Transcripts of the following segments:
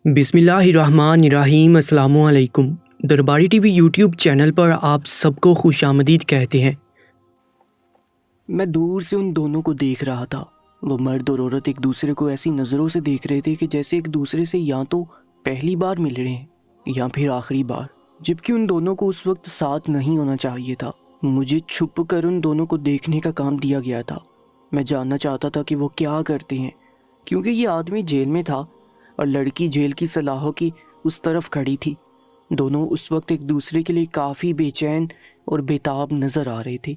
बिस्मिल्लाहिर्रहमानिर्रहीम। अस्सलामुअलैकुम। दरबारी टीवी यूट्यूब चैनल पर आप सबको खुशामदीद कहते हैं। मैं दूर से उन दोनों को देख रहा था। वो मर्द और औरत एक दूसरे को ऐसी नज़रों से देख रहे थे कि जैसे एक दूसरे से या तो पहली बार मिल रहे हैं या फिर आखिरी बार, जबकि उन दोनों को उस वक्त साथ नहीं होना चाहिए था। मुझे छुप कर उन दोनों को देखने का काम दिया गया था। मैं जानना चाहता था कि वो क्या करते हैं, क्योंकि ये आदमी जेल में था और लड़की जेल की सलाखों की उस तरफ खड़ी थी। दोनों उस वक्त एक दूसरे के लिए काफ़ी बेचैन और बेताब नज़र आ रहे थे,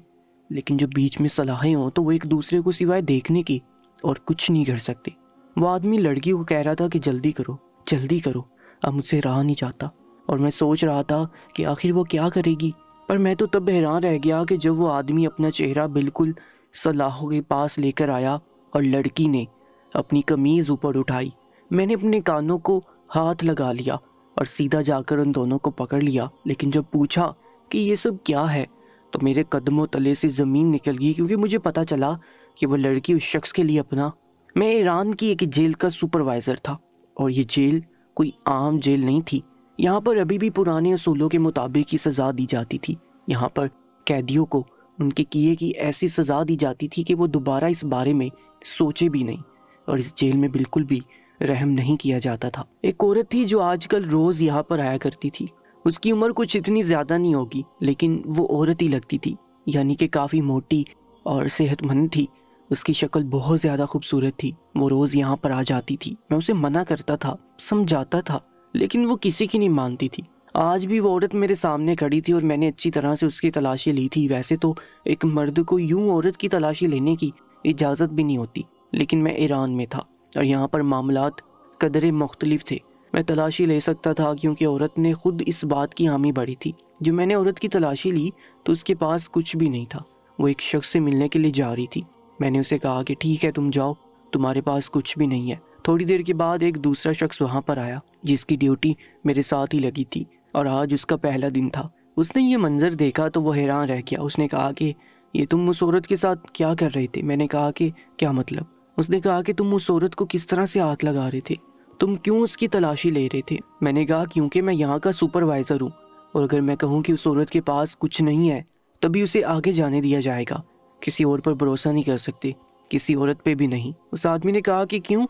लेकिन जो बीच में सलाहें हों तो वो एक दूसरे को सिवाय देखने की और कुछ नहीं कर सकते। वो आदमी लड़की को कह रहा था कि जल्दी करो, अब मुझसे रहा नहीं जाता। और मैं सोच रहा था कि आखिर वो क्या करेगी। पर मैं तो तब हैरान रह गया कि जब वो आदमी अपना चेहरा बिल्कुल सलाखों के पास लेकर आया और लड़की ने अपनी कमीज़ ऊपर उठाई। मैंने अपने कानों को हाथ लगा लिया और सीधा जाकर उन दोनों को पकड़ लिया। लेकिन जब पूछा कि ये सब क्या है तो मेरे कदमों तले से ज़मीन निकल गई, क्योंकि मुझे पता चला कि वो लड़की उस शख्स के लिए अपना, मैं ईरान की एक जेल का सुपरवाइज़र था। और ये जेल कोई आम जेल नहीं थी। यहाँ पर अभी भी पुराने असूलों के मुताबिक ही सज़ा दी जाती थी। यहाँ पर कैदियों को उनके किए की ऐसी सज़ा दी जाती थी कि वो दोबारा इस बारे में सोचे भी नहीं। और इस जेल में बिल्कुल भी रहम नहीं किया जाता था। एक औरत थी जो आजकल रोज़ यहाँ पर आया करती थी। उसकी उम्र कुछ इतनी ज़्यादा नहीं होगी, लेकिन वो औरत ही लगती थी, यानी कि काफ़ी मोटी और सेहतमंद थी। उसकी शक्ल बहुत ज़्यादा खूबसूरत थी। वो रोज़ यहाँ पर आ जाती थी। मैं उसे मना करता था, समझाता था, लेकिन वो किसी की नहीं मानती थी। आज भी वो औरत मेरे सामने खड़ी थी और मैंने अच्छी तरह से उसकी तलाशी ली थी। वैसे तो एक मर्द को यूं औरत की तलाशी लेने की इजाज़त भी नहीं होती, लेकिन मैं ईरान में था और यहाँ पर मामलात कदरे मुख्तलिफ थे। मैं तलाशी ले सकता था क्योंकि औरत ने खुद इस बात की हामी भरी थी। जो मैंने औरत की तलाशी ली तो उसके पास कुछ भी नहीं था। वो एक शख्स से मिलने के लिए जा रही थी। मैंने उसे कहा कि ठीक है, तुम जाओ, तुम्हारे पास कुछ भी नहीं है। थोड़ी देर के बाद एक दूसरा शख्स वहाँ पर आया जिसकी ड्यूटी मेरे साथ ही लगी थी और आज उसका पहला दिन था। उसने ये मंजर देखा तो वो हैरान रह गया। उसने कहा कि ये तुम उस औरत के साथ क्या कर रहे थे? मैंने कहा कि क्या मतलब? उसने कहा कि तुम उस औरत को किस तरह से हाथ लगा रहे थे, तुम क्यों उसकी तलाशी ले रहे थे? मैंने कहा क्योंकि मैं यहाँ का सुपरवाइज़र हूँ और अगर मैं कहूँ कि उस औरत के पास कुछ नहीं है तभी उसे आगे जाने दिया जाएगा। किसी और पर भरोसा नहीं कर सकते, किसी औरत पे भी नहीं। उस आदमी ने कहा कि क्यों,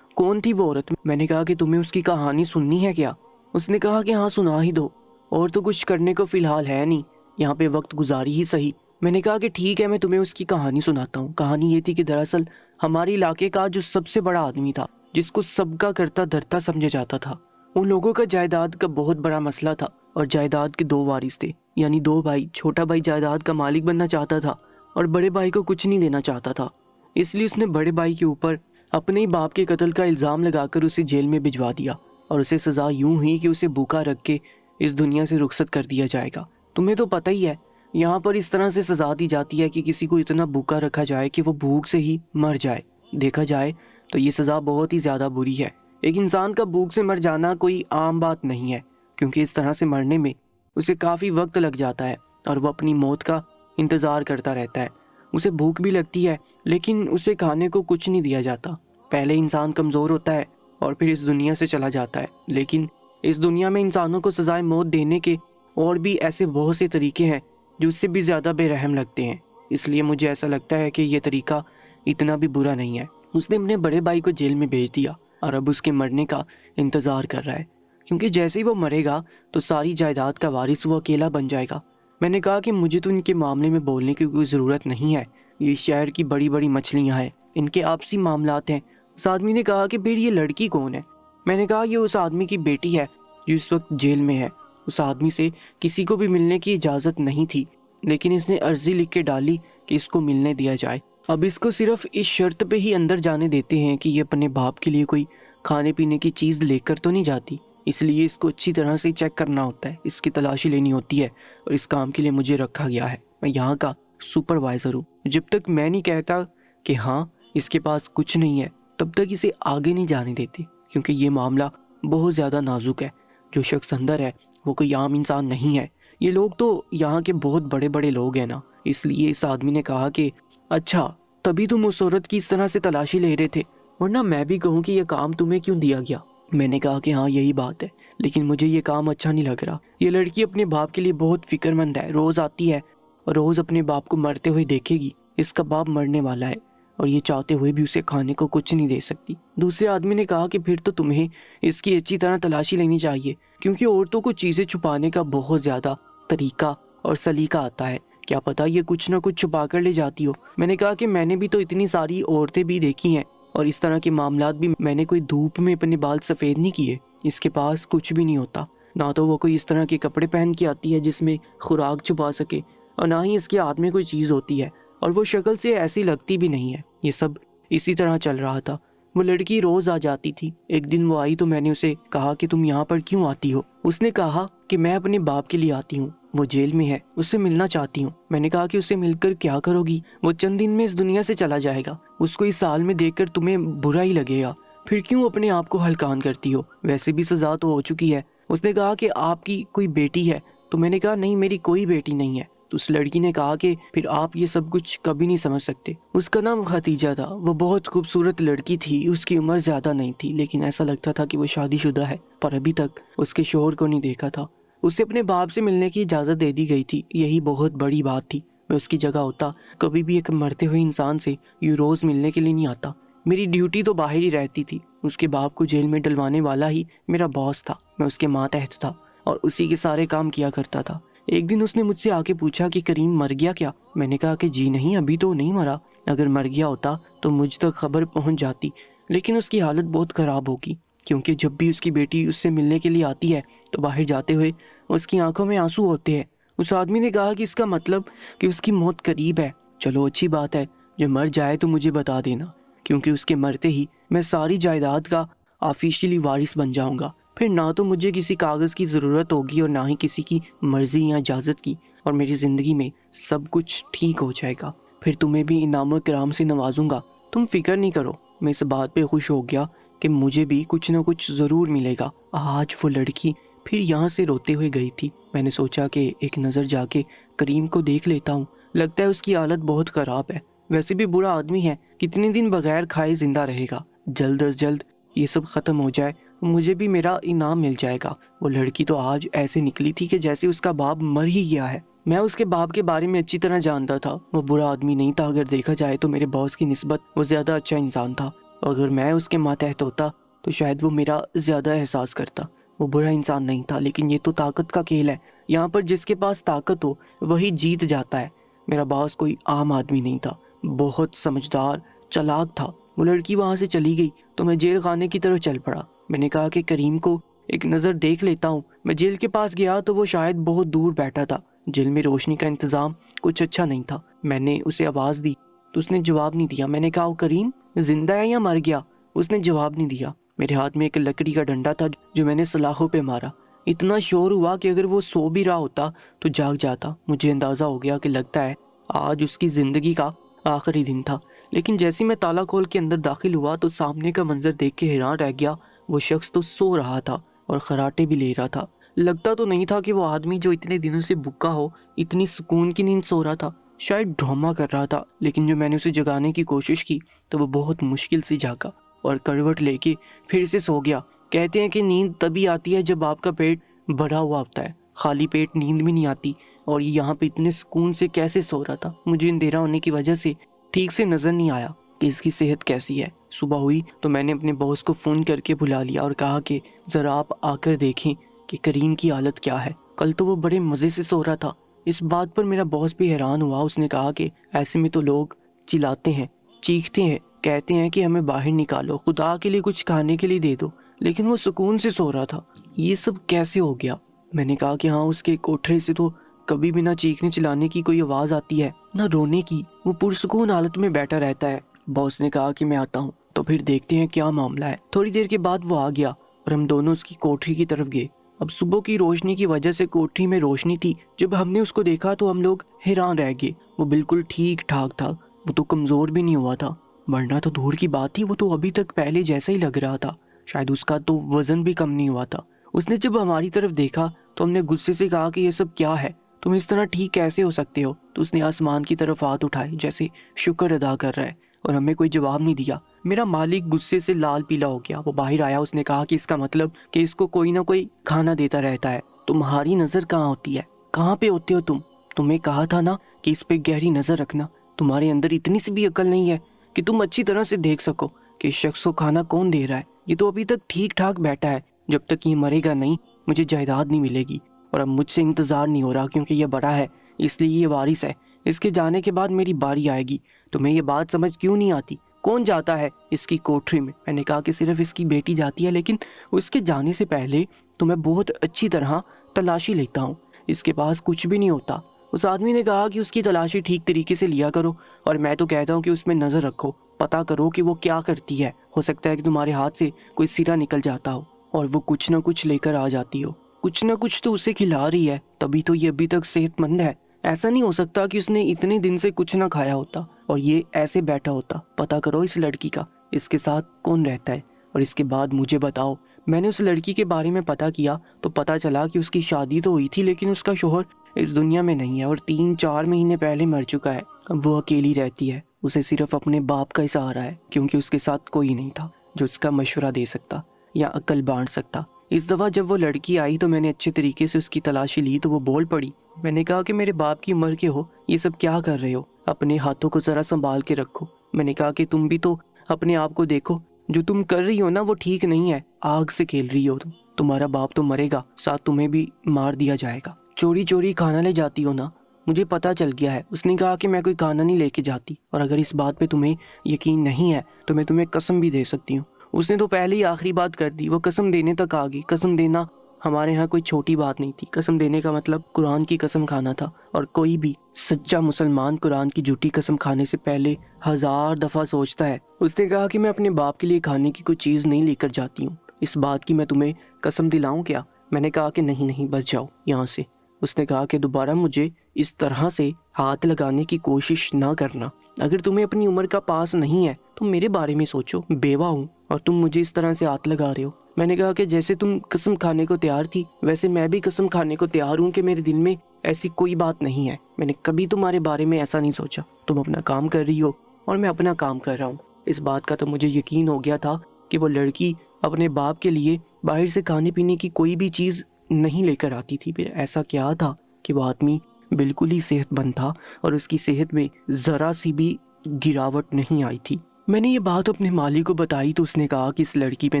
कौन थी वो औरत? मैंने कहा कि तुम्हें उसकी कहानी सुननी है क्या? उसने कहा कि हाँ, सुना ही दो, और तो कुछ करने को फ़िलहाल है नहीं, यहाँ पे वक्त गुजारी ही सही। मैंने कहा कि ठीक है, मैं तुम्हें उसकी कहानी सुनाता हूँ। कहानी ये थी कि दरअसल हमारे इलाके का जो सबसे बड़ा आदमी था, जिसको सबका करता धरता समझा जाता था, उन लोगों का जायदाद का बहुत बड़ा मसला था और जायदाद के दो वारिस थे, यानी दो भाई। छोटा भाई जायदाद का मालिक बनना चाहता था और बड़े भाई को कुछ नहीं देना चाहता था। इसलिए उसने बड़े भाई के ऊपर अपने ही बाप के कत्ल का इल्ज़ाम लगाकर उसे जेल में भिजवा दिया और उसे सज़ा यूं हुई कि उसे भूखा रख के इस दुनिया से रुखसत कर दिया जाएगा। तुम्हें तो पता ही है, यहाँ पर इस तरह से सज़ा दी जाती है कि किसी को इतना भूखा रखा जाए कि वो भूख से ही मर जाए। देखा जाए तो ये सज़ा बहुत ही ज़्यादा बुरी है। एक इंसान का भूख से मर जाना कोई आम बात नहीं है, क्योंकि इस तरह से मरने में उसे काफ़ी वक्त लग जाता है और वो अपनी मौत का इंतज़ार करता रहता है। उसे भूख भी लगती है, लेकिन उसे खाने को कुछ नहीं दिया जाता। पहले इंसान कमज़ोर होता है और फिर इस दुनिया से चला जाता है, लेकिन इस दुनिया में इंसानों को सज़ाए मौत देने के और भी ऐसे बहुत से तरीके हैं जो उससे भी ज़्यादा बेरहम लगते हैं। इसलिए मुझे ऐसा लगता है कि ये तरीका इतना भी बुरा नहीं है। उसने अपने बड़े भाई को जेल में भेज दिया और अब उसके मरने का इंतज़ार कर रहा है, क्योंकि जैसे ही वो मरेगा तो सारी जायदाद का वारिस वो अकेला बन जाएगा। मैंने कहा कि मुझे तो इनके मामले में बोलने की कोई ज़रूरत नहीं है, ये शहर की बड़ी बड़ी मछलियाँ हैं, इनके आपसी मामलात हैं। उस आदमी ने कहा कि फिर ये लड़की कौन है? मैंने कहा ये उस आदमी की बेटी है जो इस वक्त जेल में है। उस आदमी से किसी को भी मिलने की इजाज़त नहीं थी, लेकिन इसने अर्जी लिख के डाली कि इसको मिलने दिया जाए। अब इसको सिर्फ इस शर्त पे ही अंदर जाने देते हैं कि ये अपने बाप के लिए कोई खाने पीने की चीज़ लेकर तो नहीं जाती, इसलिए इसको अच्छी तरह से चेक करना होता है, इसकी तलाशी लेनी होती है और इस काम के लिए मुझे रखा गया है। मैं यहाँ का सुपरवाइज़र हूँ। जब तक मैं नहीं कहता कि हाँ इसके पास कुछ नहीं है, तब तक इसे आगे नहीं जाने देते, क्योंकि ये मामला बहुत ज़्यादा नाजुक है। जो शख्स अंदर है वो कोई आम इंसान नहीं है। ये लोग तो यहाँ के बहुत बड़े बड़े लोग हैं ना। इसलिए इस आदमी ने कहा कि अच्छा, तभी तुम उस औरत की इस तरह से तलाशी ले रहे थे, वरना मैं भी कहूँ कि यह काम तुम्हें क्यों दिया गया। میں نے کہا کہ ہاں یہی بات ہے، لیکن مجھے یہ کام اچھا نہیں لگ رہا۔ یہ لڑکی اپنے باپ کے لیے بہت فکر مند ہے، روز آتی ہے اور روز اپنے باپ کو مرتے ہوئے دیکھے گی۔ اس کا باپ مرنے والا ہے اور یہ چاہتے ہوئے بھی اسے کھانے کو کچھ نہیں دے سکتی۔ دوسرے آدمی نے کہا کہ پھر تو تمہیں اس کی اچھی طرح تلاشی لینی چاہیے، کیونکہ عورتوں کو چیزیں چھپانے کا بہت زیادہ طریقہ اور سلیقہ آتا ہے، کیا پتا یہ کچھ نہ کچھ چھپا کر لے جاتی ہو۔ میں نے کہا کہ میں نے بھی تو اتنی ساری عورتیں بھی دیکھی ہیں اور اس طرح کے معاملات بھی، میں نے کوئی دھوپ میں اپنے بال سفید نہیں کیے۔ اس کے پاس کچھ بھی نہیں ہوتا، نہ تو وہ کوئی اس طرح کے کپڑے پہن کے آتی ہے جس میں خوراک چھپا سکے، اور نہ ہی اس کے ہاتھ میں کوئی چیز ہوتی ہے، اور وہ شکل سے ایسی لگتی بھی نہیں ہے۔ یہ سب اسی طرح چل رہا تھا۔ وہ لڑکی روز آ جاتی تھی۔ ایک دن وہ آئی تو میں نے اسے کہا کہ تم یہاں پر کیوں آتی ہو؟ اس نے کہا کہ میں اپنے باپ کے لیے آتی ہوں، وہ جیل میں ہے، اس سے ملنا چاہتی ہوں۔ میں نے کہا کہ اس سے مل کر کیا کرو گی؟ وہ چند دن میں اس دنیا سے چلا جائے گا، اس کو اس سال میں دیکھ کر تمہیں برا ہی لگے گا، پھر کیوں اپنے آپ کو ہلکان کرتی ہو؟ ویسے بھی سزا تو ہو چکی ہے۔ اس نے کہا کہ آپ کی کوئی بیٹی ہے؟ تو میں نے کہا نہیں، میری کوئی بیٹی نہیں ہے۔ تو اس لڑکی نے کہا کہ پھر آپ یہ سب کچھ کبھی نہیں سمجھ سکتے۔ اس کا نام ختیجہ تھا، وہ بہت خوبصورت لڑکی تھی، اس کی عمر زیادہ نہیں تھی، لیکن ایسا لگتا تھا کہ وہ شادی شدہ ہے، پر ابھی تک اس کے شوہر کو نہیں دیکھا تھا۔ اسے اپنے باپ سے ملنے کی اجازت دے دی گئی تھی، یہی بہت بڑی بات تھی۔ میں اس کی جگہ ہوتا کبھی بھی ایک مرتے ہوئے انسان سے یوں روز ملنے کے لیے نہیں آتا۔ میری ڈیوٹی تو باہر ہی رہتی تھی، اس کے باپ کو جیل میں ڈلوانے والا ہی میرا باس تھا، میں اس کے ماتحت تھا اور اسی کے سارے کام کیا کرتا تھا۔ ایک دن اس نے مجھ سے آ کے پوچھا کہ کریم مر گیا کیا؟ میں نے کہا کہ جی نہیں، ابھی تو نہیں مرا، اگر مر گیا ہوتا تو مجھ تک خبر پہنچ جاتی، لیکن اس کی حالت بہت خراب ہوگی، کیونکہ جب بھی اس کی بیٹی اس سے ملنے کے لیے آتی ہے تو باہر جاتے ہوئے اس کی آنکھوں میں آنسو ہوتے ہیں۔ اس آدمی نے کہا کہ اس کا مطلب کہ اس کی موت قریب ہے۔ چلو اچھی بات ہے، جو مر جائے تو مجھے بتا دینا، کیونکہ اس کے مرتے ہی میں ساری جائیداد کا آفیشیلی وارث بن جاؤں گا، پھر نہ تو مجھے کسی کاغذ کی ضرورت ہوگی اور نہ ہی کسی کی مرضی یا اجازت کی، اور میری زندگی میں سب کچھ ٹھیک ہو جائے گا، پھر تمہیں بھی انعام و کرام سے نوازوں گا، تم فکر نہیں کرو۔ میں اس بات پہ خوش ہو گیا کہ مجھے بھی کچھ نہ کچھ ضرور ملے گا۔ آج وہ لڑکی پھر یہاں سے روتے ہوئے گئی تھی۔ میں نے سوچا کہ ایک نظر جا کے کریم کو دیکھ لیتا ہوں، لگتا ہے اس کی حالت بہت خراب ہے، ویسے بھی برا آدمی ہے، کتنے دن بغیر کھائے زندہ رہے گا، جلد از جلد یہ سب ختم ہو جائے، مجھے بھی میرا انعام مل جائے گا۔ وہ لڑکی تو آج ایسے نکلی تھی کہ جیسے اس کا باپ مر ہی گیا ہے۔ میں اس کے باپ کے بارے میں اچھی طرح جانتا تھا، وہ برا آدمی نہیں تھا، اگر دیکھا جائے تو میرے باس کی نسبت وہ زیادہ اچھا انسان تھا، اور اگر میں اس کے ماتحت ہوتا تو شاید وہ میرا زیادہ احساس کرتا۔ وہ برا انسان نہیں تھا، لیکن یہ تو طاقت کا کھیل ہے، یہاں پر جس کے پاس طاقت ہو وہی جیت جاتا ہے۔ میرا باس کوئی عام آدمی نہیں تھا، بہت سمجھدار چالاک تھا۔ وہ لڑکی وہاں سے چلی گئی تو میں جیل خانے کی طرف چل پڑا۔ میں نے کہا کہ کریم کو ایک نظر دیکھ لیتا ہوں۔ میں جیل کے پاس گیا تو وہ شاید بہت دور بیٹھا تھا، جیل میں روشنی کا انتظام کچھ اچھا نہیں تھا۔ میں نے اسے آواز دی تو اس نے جواب نہیں دیا۔ میں نے کہا کریم زندہ ہے یا مر گیا؟ اس نے جواب نہیں دیا۔ میرے ہاتھ میں ایک لکڑی کا ڈنڈا تھا جو میں نے سلاخوں پہ مارا، اتنا شور ہوا کہ اگر وہ سو بھی رہا ہوتا تو جاگ جاتا۔ مجھے اندازہ ہو گیا کہ لگتا ہے آج اس کی زندگی کا آخری دن تھا، لیکن جیسے میں تالا کھول کے اندر داخل ہوا تو سامنے کا منظر دیکھ کے حیران رہ گیا۔ وہ شخص تو سو رہا تھا اور خراٹے بھی لے رہا تھا۔ لگتا تو نہیں تھا کہ وہ آدمی جو اتنے دنوں سے بکا ہو اتنی سکون کی نیند سو رہا تھا، شاید ڈرامہ کر رہا تھا، لیکن جو میں نے اسے جگانے کی کوشش کی تو وہ بہت مشکل سے جاگا اور کروٹ لے کے پھر سے سو گیا۔ کہتے ہیں کہ نیند تبھی آتی ہے جب آپ کا پیٹ بھرا ہوا ہوتا ہے، خالی پیٹ نیند بھی نہیں آتی، اور یہ یہاں پہ اتنے سکون سے کیسے سو رہا تھا؟ مجھے اندھیرا ہونے کی وجہ سے ٹھیک سے نظر نہیں آیا کہ اس کی صحت کیسی ہے۔ صبح ہوئی تو میں نے اپنے باس کو فون کر کے بلا لیا اور کہا کہ ذرا آپ آ کر دیکھیں کہ کریم کی حالت کیا ہے، کل تو وہ بڑے مزے سے سو رہا تھا۔ اس بات پر میرا باس بھی حیران ہوا۔ اس نے کہا کہ ایسے میں تو لوگ چلاتے ہیں، چیختے ہیں، کہتے ہیں کہ ہمیں باہر نکالو، خدا کے لیے کچھ کھانے کے لیے دے دو، لیکن وہ سکون سے سو رہا تھا، یہ سب کیسے ہو گیا؟ میں نے کہا کہ ہاں، اس کے کوٹھے سے تو کبھی بھی نہ چیخنے چلانے کی کوئی آواز آتی ہے نہ رونے کی، وہ پرسکون حالت میں بیٹھا رہتا ہے۔ باس نے کہا کہ میں آتا ہوں تو پھر دیکھتے ہیں کیا معاملہ ہے۔ تھوڑی دیر کے بعد وہ آ گیا اور ہم دونوں اس کی کوٹری کی طرف گئے۔ اب صبح کی روشنی کی وجہ سے کوٹری میں روشنی تھی۔ جب ہم نے اس کو دیکھا تو ہم لوگ حیران رہ گئے، وہ بالکل ٹھیک ٹھاک تھا، وہ تو کمزور بھی نہیں ہوا تھا، مرنا تو دور کی بات تھی، وہ تو ابھی تک پہلے جیسا ہی لگ رہا تھا، شاید اس کا تو وزن بھی کم نہیں ہوا تھا۔ اس نے جب ہماری طرف دیکھا تو ہم نے غصے سے کہا کہ یہ سب کیا ہے، تم اس طرح ٹھیک کیسے ہو سکتے ہو؟ تو اس نے آسمان کی طرف ہاتھ اٹھائے جیسے شکر ادا کر رہا ہے، اور हमें कोई जवाब नहीं दिया। मेरा मालिक गुस्से से लाल पीला हो गया। वो बाहर आया, उसने कहा कि इसका मतलब कि इसको कोई ना कोई खाना देता रहता है। तुम्हारी नज़र कहाँ होती है? कहाँ पे होते हो तुम? तुम्हें कहा था ना कि इस पे गहरी नज़र रखना। तुम्हारे अंदर इतनी सी भी अकल नहीं है कि तुम अच्छी तरह से देख सको कि इस शख्स को खाना कौन दे रहा है। ये तो अभी तक ठीक ठाक बैठा है, जब तक ये मरेगा नहीं मुझे जायदाद नहीं मिलेगी। और अब मुझसे इंतज़ार नहीं हो रहा, क्योंकि ये बड़ा है इसलिए ये वारिस है। इसके जाने के बाद मेरी बारी आएगी। तुम्हें ये बात समझ क्यों नहीं आती? कौन जाता है इसकी कोठरी में? मैंने कहा कि सिर्फ इसकी बेटी जाती है, लेकिन उसके जाने से पहले तो मैं बहुत अच्छी तरह तलाशी लेता हूँ। इसके पास कुछ भी नहीं होता। उस आदमी ने कहा कि उसकी तलाशी ठीक तरीके से लिया करो, और मैं तो कहता हूँ कि उसमें नज़र रखो, पता करो कि वो क्या करती है। हो सकता है कि तुम्हारे हाथ से कोई सिरा निकल जाता हो और वो कुछ ना कुछ लेकर आ जाती हो। कुछ ना कुछ तो उसे खिला रही है, तभी तो ये अभी तक सेहतमंद है। ऐसा नहीं हो सकता कि उसने इतने दिन से कुछ ना खाया होता और ये ऐसे बैठा होता। पता करो इस लड़की का, इसके साथ कौन रहता है, और इसके बाद मुझे बताओ। मैंने उस लड़की के बारे में पता किया तो पता चला कि उसकी शादी तो हुई थी, लेकिन उसका शोहर इस दुनिया में नहीं है और 3-4 महीने पहले मर चुका है। अब वो अकेली रहती है। उसे सिर्फ अपने बाप का ही सहारा है, क्योंकि उसके साथ कोई नहीं था जो उसका मशवरा दे सकता या अकल बांट सकता। इस दफ़ा जब वो लड़की आई तो मैंने अच्छे तरीके से उसकी तलाशी ली तो वो बोल पड़ी। मैंने कहा कि मेरे बाप की उम्र के हो, ये सब क्या कर रहे हो? अपने हाथों को ज़रा संभाल के रखो। मैंने कहा कि तुम भी तो अपने आप को देखो, जो तुम कर रही हो ना वो ठीक नहीं है। आग से खेल रही हो तुम। तुम्हारा बाप तो मरेगा, साथ तुम्हें भी मार दिया जाएगा। चोरी चोरी खाना ले जाती हो ना? मुझे पता चल गया है। उसने कहा कि मैं कोई खाना नहीं लेके जाती, और अगर इस बात पे तुम्हें यकीन नहीं है तो मैं तुम्हें कसम भी दे सकती हूँ। उसने तो पहले ही आखिरी बात कर दी, वो कसम देने तक आ गई। कसम देना हमारे यहाँ कोई छोटी बात नहीं थी। कसम देने का मतलब कुरान की कसम खाना था, और कोई भी सच्चा मुसलमान कुरान की झूठी कसम खाने से पहले 1000 दफ़ा सोचता है। उसने कहा कि मैं अपने बाप के लिए खाने की कोई चीज़ नहीं लेकर जाती हूँ। इस बात की मैं तुम्हें कसम दिलाऊं क्या? मैंने कहा कि नहीं नहीं, बच जाओ यहाँ से। उसने कहा कि दोबारा मुझे इस तरह से हाथ लगाने की कोशिश ना करना। अगर तुम्हें अपनी उम्र का पास नहीं है तो मेरे बारे में सोचो। बेवा हूँ और तुम मुझे इस तरह से हाथ लगा रहे हो। मैंने कहा कि जैसे तुम कसम खाने को तैयार थी, वैसे मैं भी कसम खाने को तैयार हूँ कि मेरे दिल में ऐसी कोई बात नहीं है। मैंने कभी तुम्हारे बारे में ऐसा नहीं सोचा। तुम अपना काम कर रही हो और मैं अपना काम कर रहा हूँ। इस बात का तो मुझे यकीन हो गया था कि वो लड़की अपने बाप के लिए बाहर से खाने पीने की कोई भी चीज़ नहीं लेकर आती थी। फिर ऐसा क्या था कि वो आदमी बिल्कुल ही सेहतमंद था और उसकी सेहत में ज़रा सी भी गिरावट नहीं आई थी। मैंने ये बात अपने माली को बताई तो उसने कहा कि इस लड़की पे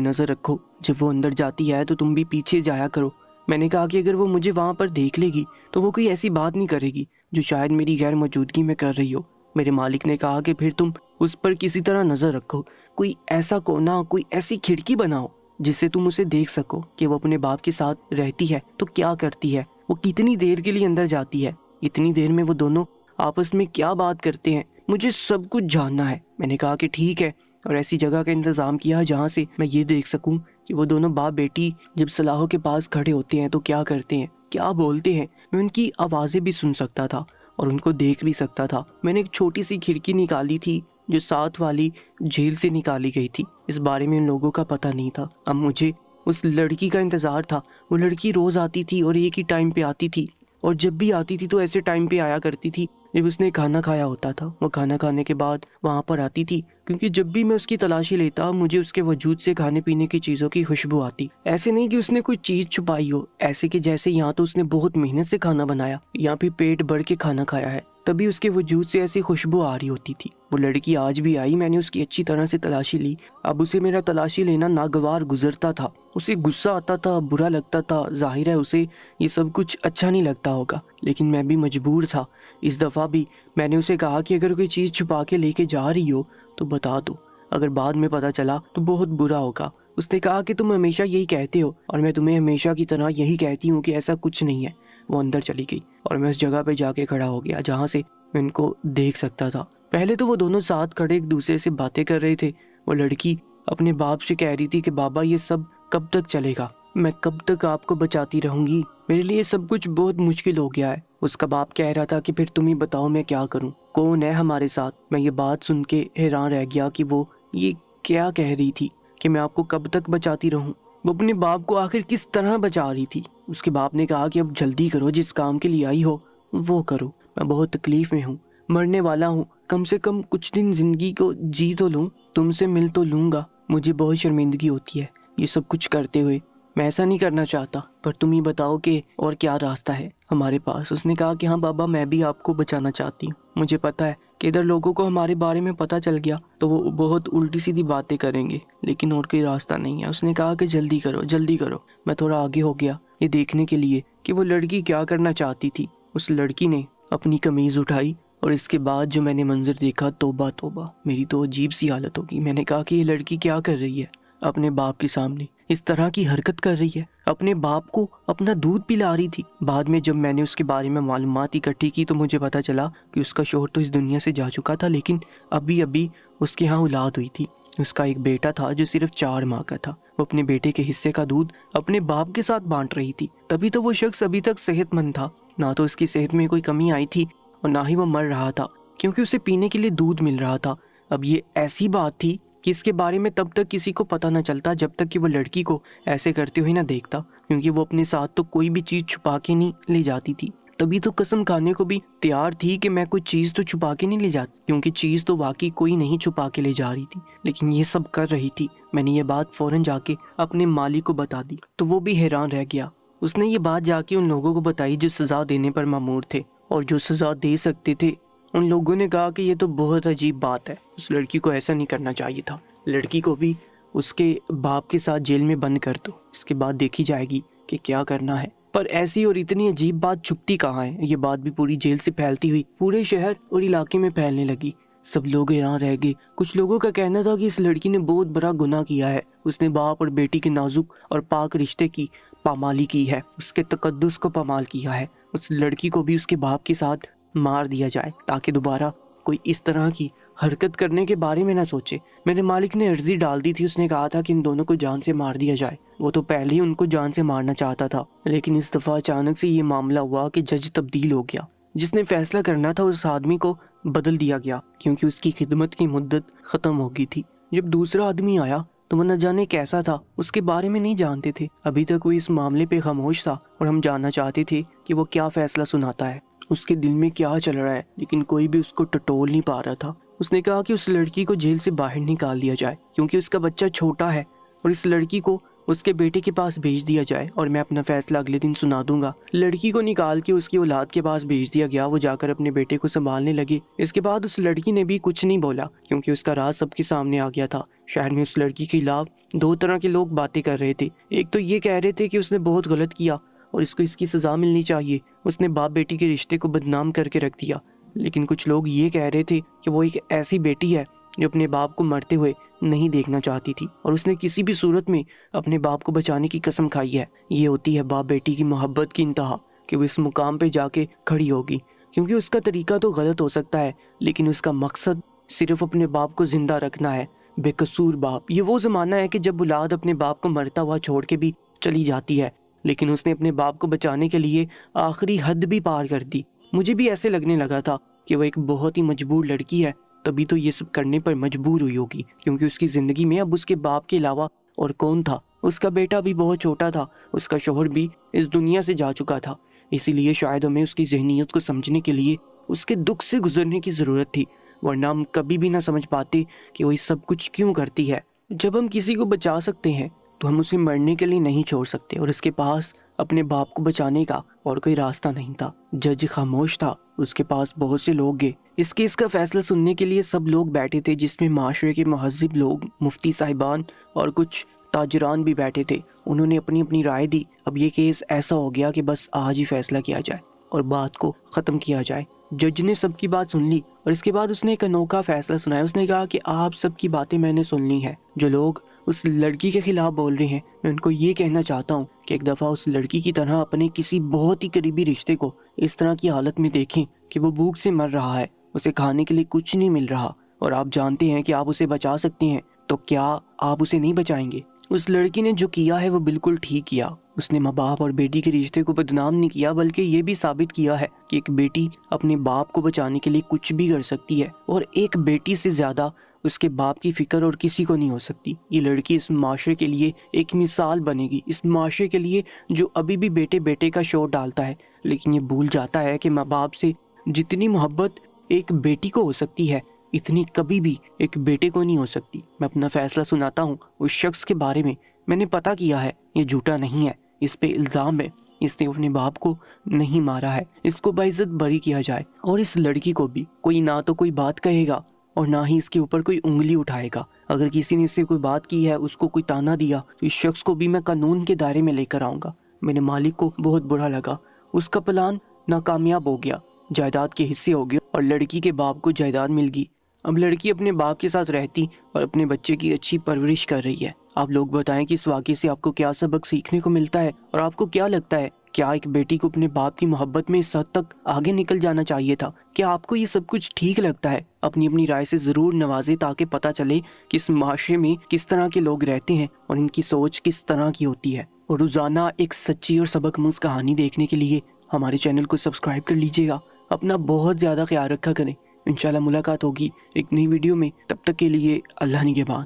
नज़र रखो, जब वो अंदर जाती है तो तुम भी पीछे जाया करो। मैंने कहा कि अगर वो मुझे वहाँ पर देख लेगी तो वो कोई ऐसी बात नहीं करेगी जो शायद मेरी गैर मौजूदगी में कर रही हो। मेरे मालिक ने कहा कि फिर तुम उस पर किसी तरह नज़र रखो, कोई ऐसा कोना, कोई ऐसी खिड़की बनाओ जिससे तुम उसे देख सको कि वो अपने बाप के साथ रहती है तो क्या करती है, वो कितनी देर के लिए अंदर जाती है, इतनी देर में वो दोनों आपस में क्या बात करते हैं, मुझे सब कुछ जानना है। मैंने कहा कि ठीक है, और ऐसी जगह का इंतज़ाम किया जहाँ से मैं ये देख सकूं कि वो दोनों बाप बेटी जब सलाहों के पास खड़े होते हैं तो क्या करते हैं, क्या बोलते हैं। मैं उनकी आवाज़ें भी सुन सकता था और उनको देख भी सकता था। मैंने एक छोटी सी खिड़की निकाली थी जो साथ वाली झील से निकाली गई थी। इस बारे में उन लोगों का पता नहीं था। अब मुझे उस लड़की का इंतज़ार था। वो लड़की रोज़ आती थी और एक ही टाइम पे आती थी, और जब भी आती थी तो ऐसे टाइम पे आया करती थी जब उसने खाना खाया होता था। वो खाना खाने के बाद वहाँ पर आती थी, क्योंकि जब भी मैं उसकी तलाशी लेता मुझे उसके वजूद से खाने पीने की चीज़ों की खुशबू आती। ऐसे नहीं कि उसने कोई चीज़ छुपाई हो, ऐसे कि जैसे यहाँ तो उसने बहुत मेहनत से खाना बनाया, यहाँ पे पेट भर के खाना खाया है, तभी उसके वजूद से ऐसी खुशबू आ रही होती थी। वो लड़की आज भी आई, मैंने उसकी अच्छी तरह से तलाशी ली। अब उसे मेरा तलाशी लेना नागवार गुजरता था। उसे गुस्सा आता था, बुरा लगता था। जाहिर है उसे ये सब कुछ अच्छा नहीं लगता होगा, लेकिन मैं भी मजबूर था। इस दफ़ा भी मैंने उसे कहा कि अगर कोई चीज़ छुपा के लेके जा रही हो तो बता दो, अगर बाद में पता चला तो बहुत बुरा होगा। उसने कहा कि तुम हमेशा यही कहते हो और मैं तुम्हें हमेशा की तरह यही कहती हूँ कि ऐसा कुछ नहीं है। वो अंदर चली गई और मैं उस जगह पे जाके खड़ा हो गया जहाँ से मैं उनको देख सकता था। पहले तो वो दोनों साथ खड़े एक दूसरे से बातें कर रहे थे। वो लड़की अपने बाप से कह रही थी कि बाबा ये सब कब तक चलेगा, मैं कब तक आपको बचाती रहूंगी, मेरे लिए सब कुछ बहुत मुश्किल हो गया है। उसका बाप कह रहा था कि फिर तुम ही बताओ मैं क्या करूं, कौन है हमारे साथ। मैं ये बात सुन के हैरान रह गया कि वो ये क्या कह रही थी कि मैं आपको कब तक बचाती रहूं। वो अपने बाप को आखिर किस तरह बचा रही थी। उसके बाप ने कहा कि अब जल्दी करो, जिस काम के लिए आई हो वो करो, मैं बहुत तकलीफ में हूँ, मरने वाला हूँ, कम से कम कुछ दिन ज़िंदगी को जी तो लूँ, तुमसे मिल तो लूँगा। मुझे बहुत शर्मिंदगी होती है ये सब कुछ करते हुए। मैं ऐसा नहीं करना चाहता, पर तुम ही बताओ कि और क्या रास्ता है हमारे पास। उसने कहा कि हाँ बाबा, मैं भी आपको बचाना चाहती हूँ। मुझे पता है कि इधर लोगों को हमारे बारे में पता चल गया तो वो बहुत उल्टी सीधी बातें करेंगे, लेकिन और कोई रास्ता नहीं है। उसने कहा कि जल्दी करो जल्दी करो। मैं थोड़ा आगे हो गया ये देखने के लिए कि वो लड़की क्या करना चाहती थी। उस लड़की ने अपनी कमीज़ उठाई और इसके बाद जो मैंने मंजर देखा, तौबा तौबा, मेरी तो अजीब सी हालत होगी। मैंने कहा कि ये लड़की क्या कर रही है, अपने बाप के सामने इस तरह की हरकत कर रही है, अपने बाप को अपना दूध पिला रही थी। बाद में जब मैंने उसके बारे में मालूमात इकट्ठी की तो मुझे पता चला कि उसका शौहर तो इस दुनिया से जा चुका था, लेकिन अभी अभी उसके यहाँ औलाद हुई थी। उसका एक बेटा था जो सिर्फ 4 माह का था। वो अपने बेटे के हिस्से का दूध अपने बाप के साथ बांट रही थी। तभी तो वो शख्स अभी तक सेहतमंद था, ना तो उसकी सेहत में कोई कमी आई थी और ना ही वो मर रहा था, क्योंकि उसे पीने के लिए दूध मिल रहा था। अब ये ऐसी बात थी कि इसके बारे में तब तक किसी को पता न चलता जब तक कि वो लड़की को ऐसे करते हुए ना देखता, क्योंकि वो अपने साथ तो कोई भी चीज़ छुपा के नहीं ले जाती थी। तभी तो कसम खाने को भी तैयार थी कि मैं कोई चीज़ तो छुपा के नहीं ले जाती, क्योंकि चीज़ तो वाकई कोई नहीं छुपा के ले जा रही थी, लेकिन ये सब कर रही थी। मैंने ये बात फ़ौरन जाके अपने मालिक को बता दी तो वो भी हैरान रह गया। उसने ये बात जाके उन लोगों को बताई जो सज़ा देने पर मामूर थे और जो सज़ा दे सकते थे। उन लोगों ने कहा कि ये तो बहुत अजीब बात है, उस लड़की को ऐसा नहीं करना चाहिए था। लड़की को भी उसके बाप के साथ जेल में बंद कर दो, इसके बाद देखी जाएगी कि क्या करना है। पर ऐसी और इतनी अजीब बात छुपती कहाँ है। ये बात भी पूरी जेल से फैलती हुई पूरे शहर और इलाके में फैलने लगी। सब लोग यहाँ रह गए। कुछ लोगों का कहना था कि इस लड़की ने बहुत बड़ा गुनाह किया है, उसने बाप और बेटी के नाजुक और पाक रिश्ते की पामाली की है, उसके तकद्दुस को पामाल किया है। उस लड़की को भी उसके बाप के साथ मार दिया जाए ताकि दोबारा कोई इस तरह की हरकत करने के बारे में ना सोचे। मेरे मालिक ने अर्जी डाल दी थी, उसने कहा था कि इन दोनों को जान से मार दिया जाए। वो तो पहले ही उनको जान से मारना चाहता था, लेकिन इस दफ़ा अचानक से ये मामला हुआ कि जज तब्दील हो गया। जिसने फैसला करना था उस आदमी को बदल दिया गया, क्योंकि उसकी खिदमत की मुद्दत ख़त्म हो गई थी। जब दूसरा आदमी आया तो वो न जाने कैसा था, उसके बारे में नहीं जानते थे। अभी तक वो इस मामले पे खामोश था और हम जानना चाहते थे कि वो क्या फैसला सुनाता है, उसके दिल में क्या चल रहा है, लेकिन कोई भी उसको टटोल नहीं पा रहा था। उसने कहा कि उस लड़की को जेल से बाहर निकाल दिया जाए, क्योंकि उसका बच्चा छोटा है, और इस लड़की को उसके बेटे के पास भेज दिया जाए और मैं अपना फैसला अगले दिन सुना दूंगा। लड़की को निकाल के उसकी औलाद के पास भेज दिया गया। वो जाकर अपने बेटे को संभालने लगी। इसके बाद उस लड़की ने भी कुछ नहीं बोला, क्योंकि उसका राज सबके सामने आ गया था। शहर में उस लड़की के खिलाफ 2 तरह के लोग बातें कर रहे थे। एक तो ये कह रहे थे कि उसने बहुत गलत किया और इसको इसकी सज़ा मिलनी चाहिए, उसने बाप बेटी के रिश्ते को बदनाम करके रख दिया। लेकिन कुछ लोग ये कह रहे थे कि वो एक ऐसी बेटी है जो अपने बाप को मरते हुए नहीं देखना चाहती थी और उसने किसी भी सूरत में अपने बाप को बचाने की कसम खाई है। ये होती है बाप बेटी की मोहब्बत की इंतहा कि वो इस मुकाम पे जाके खड़ी होगी, क्योंकि उसका तरीका तो गलत हो सकता है, लेकिन उसका मकसद सिर्फ अपने बाप को जिंदा रखना है, बेकसूर बाप। ये वो ज़माना है कि जब औलाद अपने बाप को मरता हुआ छोड़ के भी चली जाती है, लेकिन उसने अपने बाप को बचाने के लिए आखिरी हद भी पार कर दी। मुझे भी ऐसे लगने लगा था कि वो एक बहुत ही मजबूर लड़की है, तभी तो ये सब करने पर मजबूर हुई होगी, क्योंकि उसकी ज़िंदगी में अब उसके बाप के अलावा और कौन था। उसका बेटा भी बहुत छोटा था, उसका शौहर भी इस दुनिया से जा चुका था। इसीलिए शायद हमें उसकी ज़हनियत को समझने के लिए उसके दुख से गुजरने की ज़रूरत थी, वरना हम कभी भी ना समझ पाते कि वो ये सब कुछ क्यों करती है। जब हम किसी को बचा सकते हैं तो हम उसे मरने के लिए नहीं छोड़ सकते, और इसके पास अपने बाप को बचाने का और कोई रास्ता नहीं था। जज खामोश था, उसके पास बहुत से लोग गए। इस केस का फैसला सुनने के लिए सब लोग बैठे थे, जिसमें माशरे के महज़िब लोग, मुफ्ती साहिबान और कुछ ताजरान भी बैठे थे। उन्होंने अपनी अपनी राय दी। अब ये केस ऐसा हो गया कि बस आज ही फैसला किया जाए और बात को ख़त्म किया जाए। जज ने सबकी बात सुन ली और इसके बाद उसने एक अनोखा फैसला सुनाया। उसने कहा कि आप सबकी बातें मैंने सुन ली हैं। जो लोग उस लड़की के खिलाफ बोल रहे हैं, मैं उनको ये कहना चाहता हूँ कि एक दफ़ा उस लड़की की तरह अपने किसी बहुत ही करीबी रिश्ते को इस तरह की हालत में देखें कि वो भूख से मर रहा है, उसे खाने के लिए कुछ नहीं मिल रहा, और आप जानते हैं कि आप उसे बचा सकते हैं, तो क्या आप उसे नहीं बचाएंगे? उस लड़की ने जो किया है वो बिल्कुल ठीक किया। उसने माँ बाप और बेटी के रिश्ते को बदनाम नहीं किया, बल्कि ये भी साबित किया है कि एक बेटी अपने बाप को बचाने के लिए कुछ भी कर सकती है, और एक बेटी से ज़्यादा उसके बाप की फिक्र और किसी को नहीं हो सकती। ये लड़की इस माशरे के लिए एक मिसाल बनेगी, इस माशरे के लिए जो अभी भी बेटे बेटे का शोर डालता है, लेकिन ये भूल जाता है कि माँ बाप से जितनी मोहब्बत एक बेटी को हो सकती है, इतनी कभी भी एक बेटे को नहीं हो सकती। मैं अपना फैसला सुनाता हूँ उस शख्स के बारे में। मैंने पता किया है, ये झूठा नहीं है, इस पे इल्ज़ाम है, इसने अपने बाप को नहीं मारा है, इसको बाइज्जत बरी किया जाए। और इस लड़की को भी कोई ना तो कोई बात कहेगा और ना ही इसके ऊपर कोई उंगली उठाएगा। अगर किसी ने इससे कोई बात की है, उसको कोई ताना दिया, तो इस शख्स को भी मैं कानून के दायरे में लेकर आऊँगा। मेरे मालिक को बहुत बुरा लगा, उसका प्लान नाकामयाब हो गया, जायदाद के हिस्से हो गए और लड़की के बाप को जायदाद मिल गई। अब लड़की अपने बाप के साथ रहती और अपने बच्चे की अच्छी परवरिश कर रही है। आप लोग बताएं कि इस वाक़े से आपको क्या सबक सीखने को मिलता है और आपको क्या लगता है, क्या एक बेटी को अपने बाप की मोहब्बत में इस हद तक आगे निकल जाना चाहिए था? क्या आपको ये सब कुछ ठीक लगता है? अपनी अपनी राय से ज़रूर नवाजें ताकि पता चले कि इस माशरे में किस तरह के लोग रहते हैं और इनकी सोच किस तरह की होती है। और रोज़ाना एक सच्ची और सबकआमूज़ कहानी देखने के लिए हमारे चैनल को सब्सक्राइब कर लीजिएगा। अपना बहुत ज़्यादा ख्याल रखा करें। इंशाल्लाह मुलाकात होगी एक नई वीडियो में। तब तक के लिए अल्लाह निगहबान।